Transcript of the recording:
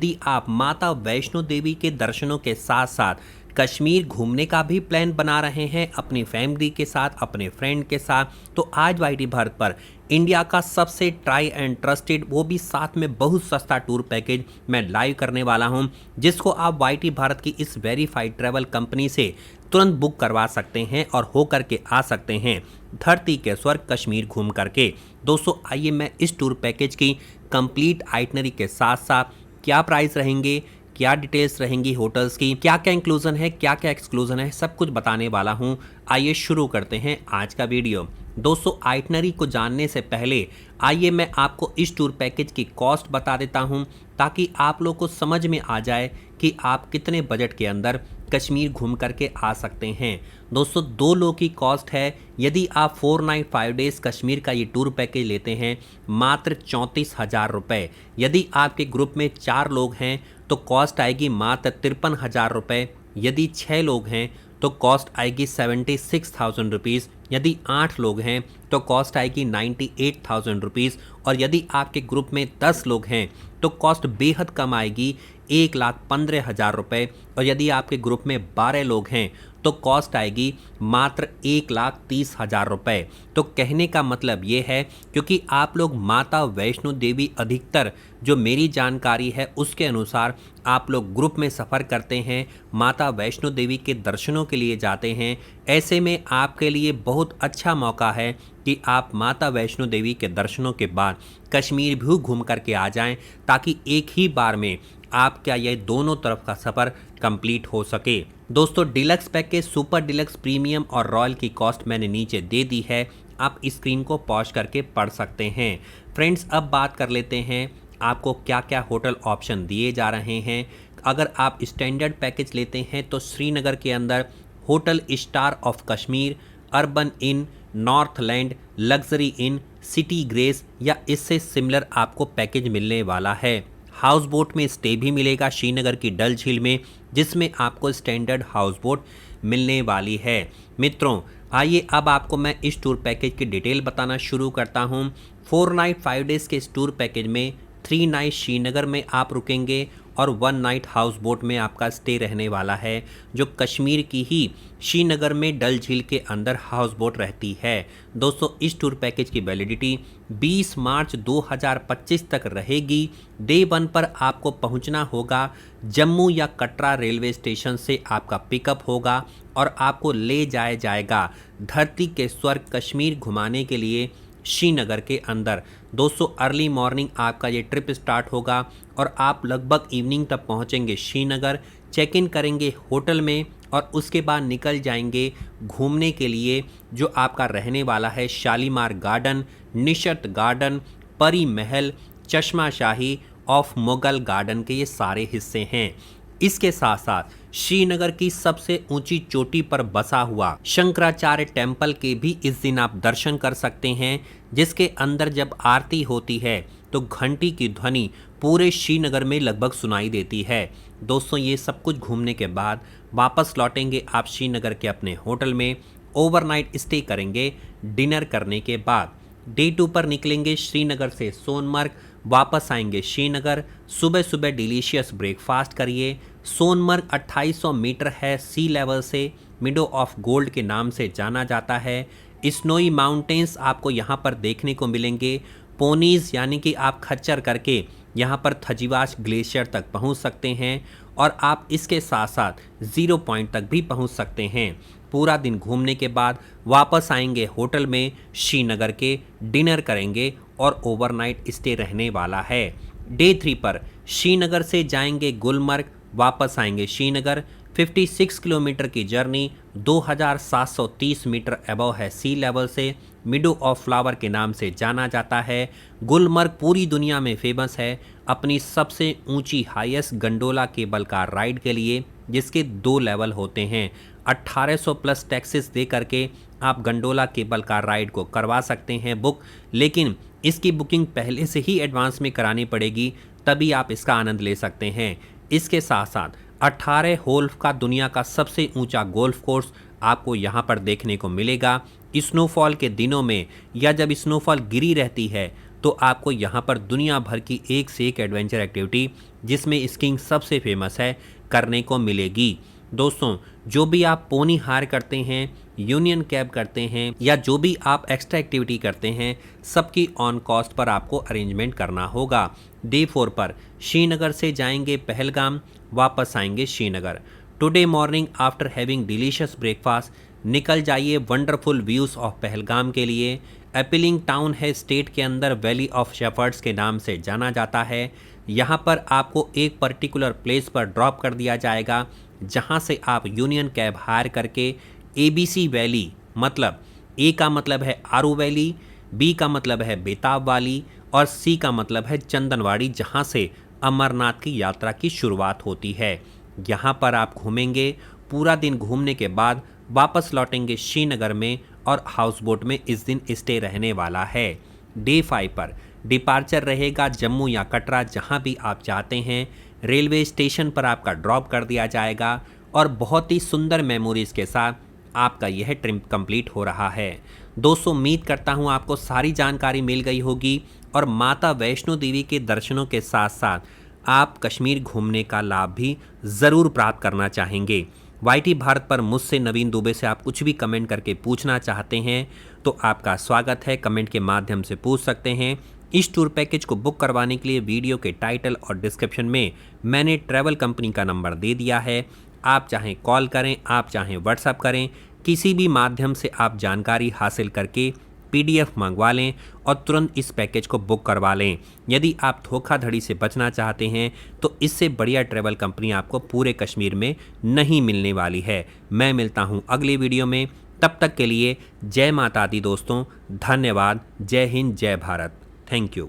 यदि आप माता वैष्णो देवी के दर्शनों के साथ साथ कश्मीर घूमने का भी प्लान बना रहे हैं अपनी फैमिली के साथ, अपने फ्रेंड के साथ, तो आज वाईटी भारत पर इंडिया का सबसे ट्राई एंड ट्रस्टेड, वो भी साथ में बहुत सस्ता टूर पैकेज मैं लाइव करने वाला हूं, जिसको आप वाईटी भारत की इस वेरीफाइड ट्रैवल कंपनी से तुरंत बुक करवा सकते हैं और हो करके आ सकते हैं धरती के स्वर्ग कश्मीर घूम करके। दोस्तों आइए मैं इस टूर पैकेज की कंप्लीट आइटनरी के साथ साथ क्या प्राइस रहेंगे, क्या डिटेल्स रहेंगी होटल्स की, क्या क्या इंक्लूजन है, क्या क्या एक्सक्लूजन है, सब कुछ बताने वाला हूं। आइए शुरू करते हैं आज का वीडियो। दोस्तों आइटनरी को जानने से पहले आइए मैं आपको इस टूर पैकेज की कॉस्ट बता देता हूं, ताकि आप लोग को समझ में आ जाए कि आप कितने बजट के अंदर कश्मीर घूम करके आ सकते हैं। दोस्तों 2 लोग की कॉस्ट है, यदि आप 4 नाइट 5 डेज कश्मीर का ये टूर पैकेज लेते हैं मात्र 34,000 रुपये। यदि आपके ग्रुप में 4 लोग हैं तो कॉस्ट आएगी मात्र 53,000 रुपये। यदि 6 लोग हैं तो कॉस्ट आएगी 76,000 रुपीज़। यदि 8 लोग हैं तो कॉस्ट आएगी 98,000 रुपीज़। और यदि आपके ग्रुप में 10 लोग हैं तो कॉस्ट बेहद कम आएगी 1,15,000 रुपये। और यदि आपके ग्रुप में 12 लोग हैं तो कॉस्ट आएगी मात्र 1,30,000 रुपये। तो कहने का मतलब ये है, क्योंकि आप लोग माता वैष्णो देवी अधिकतर जो मेरी जानकारी है उसके अनुसार आप लोग ग्रुप में सफ़र करते हैं, माता वैष्णो देवी के दर्शनों के लिए जाते हैं। ऐसे में आपके लिए बहुत अच्छा मौका है कि आप माता वैष्णो देवी के दर्शनों के बाद कश्मीर भी घूम करके आ जाएं, ताकि एक ही बार में आपका ये दोनों तरफ का सफ़र कंप्लीट हो सके। दोस्तों deluxe package, super deluxe, premium और रॉयल की कॉस्ट मैंने नीचे दे दी है, आप स्क्रीन को पॉज करके पढ़ सकते हैं। फ्रेंड्स अब बात कर लेते हैं आपको क्या क्या होटल ऑप्शन दिए जा रहे हैं। अगर आप स्टैंडर्ड पैकेज लेते हैं तो श्रीनगर के अंदर hotel star of Kashmir, urban in, Northland, luxury in, city grace या इससे सिमिलर आपको पैकेज मिलने वाला है। हाउस बोट में स्टे भी मिलेगा श्रीनगर की डल झील में, जिसमें आपको स्टैंडर्ड हाउस बोट मिलने वाली है। मित्रों आइए अब आपको मैं इस टूर पैकेज की डिटेल बताना शुरू करता हूं। 4 नाइट 5 डेज़ के इस टूर पैकेज में 3 नाइट श्रीनगर में आप रुकेंगे और 1 नाइट हाउस बोट में आपका स्टे रहने वाला है, जो कश्मीर की ही श्रीनगर में डल झील के अंदर हाउस बोट रहती है। दोस्तों इस टूर पैकेज की वैलिडिटी 20 मार्च 2025 तक रहेगी। डे 1 पर आपको पहुंचना होगा जम्मू या कटरा रेलवे स्टेशन से, आपका पिकअप होगा और आपको ले जाया जाएगा धरती के स्वर्ग कश्मीर घुमाने के लिए श्रीनगर के अंदर। दोस्तों अर्ली मॉर्निंग आपका ये ट्रिप स्टार्ट होगा और आप लगभग इवनिंग तक पहुंचेंगे श्रीनगर, चेक इन करेंगे होटल में और उसके बाद निकल जाएंगे घूमने के लिए, जो आपका रहने वाला है शालीमार गार्डन, निशत गार्डन, परी महल, चश्मा शाही ऑफ मुगल गार्डन के ये सारे हिस्से हैं। इसके साथ साथ श्रीनगर की सबसे ऊंची चोटी पर बसा हुआ शंकराचार्य टेम्पल के भी इस दिन आप दर्शन कर सकते हैं, जिसके अंदर जब आरती होती है तो घंटी की ध्वनि पूरे श्रीनगर में लगभग सुनाई देती है। दोस्तों ये सब कुछ घूमने के बाद वापस लौटेंगे आप श्रीनगर के अपने होटल में, ओवरनाइट स्टे करेंगे। डिनर करने के बाद डे 2 पर निकलेंगे श्रीनगर से सोनमर्ग, वापस आएंगे श्रीनगर, सुबह सुबह डिलीशियस ब्रेकफास्ट करिए। सोनमर्ग 2800 मीटर है सी लेवल से, मिडो ऑफ गोल्ड के नाम से जाना जाता है। स्नोई माउंटेन्स आपको यहाँ पर देखने को मिलेंगे। पोनीज यानी कि आप खच्चर करके यहाँ पर थजीवास ग्लेशियर तक पहुँच सकते हैं और आप इसके साथ साथ 0 पॉइंट तक भी पहुँच सकते हैं। पूरा दिन घूमने के बाद वापस आएंगे होटल में श्रीनगर के, डिनर करेंगे और ओवरनाइट स्टे रहने वाला है। डे 3 पर श्रीनगर से जाएंगे गुलमर्ग, वापस आएंगे श्रीनगर। 56 किलोमीटर की जर्नी 2730 मीटर अबव है सी लेवल से, मिडो ऑफ फ्लावर के नाम से जाना जाता है। गुलमर्ग पूरी दुनिया में फेमस है अपनी सबसे ऊंची highest gondola cable car ride के लिए, जिसके 2 लेवल होते हैं। 1800 प्लस टैक्सेस दे करके आप गंडोला केबल कार राइड को करवा सकते हैं बुक, लेकिन इसकी बुकिंग पहले से ही एडवांस में करानी पड़ेगी, तभी आप इसका आनंद ले सकते हैं। इसके साथ साथ 18 होल का दुनिया का सबसे ऊंचा गोल्फ कोर्स आपको यहाँ पर देखने को मिलेगा। स्नोफॉल के दिनों में या जब स्नोफॉल गिरी रहती है तो आपको यहाँ पर दुनिया भर की एक से एक एडवेंचर एक्टिविटी, जिसमें स्कीइंग सबसे फेमस है, करने को मिलेगी। दोस्तों, जो भी आप पोनी हायर करते हैं, यूनियन कैब करते हैं या जो भी आप एक्स्ट्रा एक्टिविटी करते हैं, सबकी ऑन कॉस्ट पर आपको अरेंजमेंट करना होगा। डे 4 पर श्रीनगर से जाएंगे पहलगाम, वापस आएंगे Srinagar. Today morning after having delicious breakfast निकल जाइए वंडरफुल व्यूज़ ऑफ पहलगाम के लिए। अपीलिंग टाउन है, स्टेट के अंदर वैली ऑफ शेफर्ड्स के नाम से जाना जाता है। यहाँ पर आपको एक पर्टिकुलर प्लेस पर ड्रॉप कर दिया जाएगा, जहाँ से आप यूनियन कैब हायर करके ABC वैली, मतलब A का मतलब है आरू वैली, B का मतलब है बेताब वाली और C का मतलब है चंदनवाड़ी, जहाँ से अमरनाथ की यात्रा की शुरुआत होती है। यहाँ पर आप घूमेंगे, पूरा दिन घूमने के बाद वापस लौटेंगे श्रीनगर में और हाउस बोट में इस दिन स्टे रहने वाला है। डे 5 पर डिपार्चर रहेगा जम्मू या कटरा, जहाँ भी आप चाहते हैं। रेलवे स्टेशन पर आपका ड्रॉप कर दिया जाएगा और बहुत ही सुंदर मेमोरीज़ के साथ आपका यह ट्रिप कंप्लीट हो रहा है। दोस्तों, उम्मीद करता हूँ आपको सारी जानकारी मिल गई होगी और माता वैष्णो देवी के दर्शनों के साथ साथ आप कश्मीर घूमने का लाभ भी ज़रूर प्राप्त करना चाहेंगे। YT भारत पर मुझसे नवीन दुबे से आप कुछ भी कमेंट करके पूछना चाहते हैं तो आपका स्वागत है, कमेंट के माध्यम से पूछ सकते हैं। इस टूर पैकेज को बुक करवाने के लिए वीडियो के टाइटल और डिस्क्रिप्शन में मैंने ट्रैवल कंपनी का नंबर दे दिया है। आप चाहें कॉल करें, आप चाहें व्हाट्सएप करें, किसी भी माध्यम से आप जानकारी हासिल करके PDF मंगवा लें और तुरंत इस पैकेज को बुक करवा लें। यदि आप धोखाधड़ी से बचना चाहते हैं तो इससे बढ़िया ट्रैवल कंपनी आपको पूरे कश्मीर में नहीं मिलने वाली है। मैं मिलता हूं अगली वीडियो में, तब तक के लिए जय माता दी दोस्तों, धन्यवाद। जय हिंद, जय भारत। Thank you.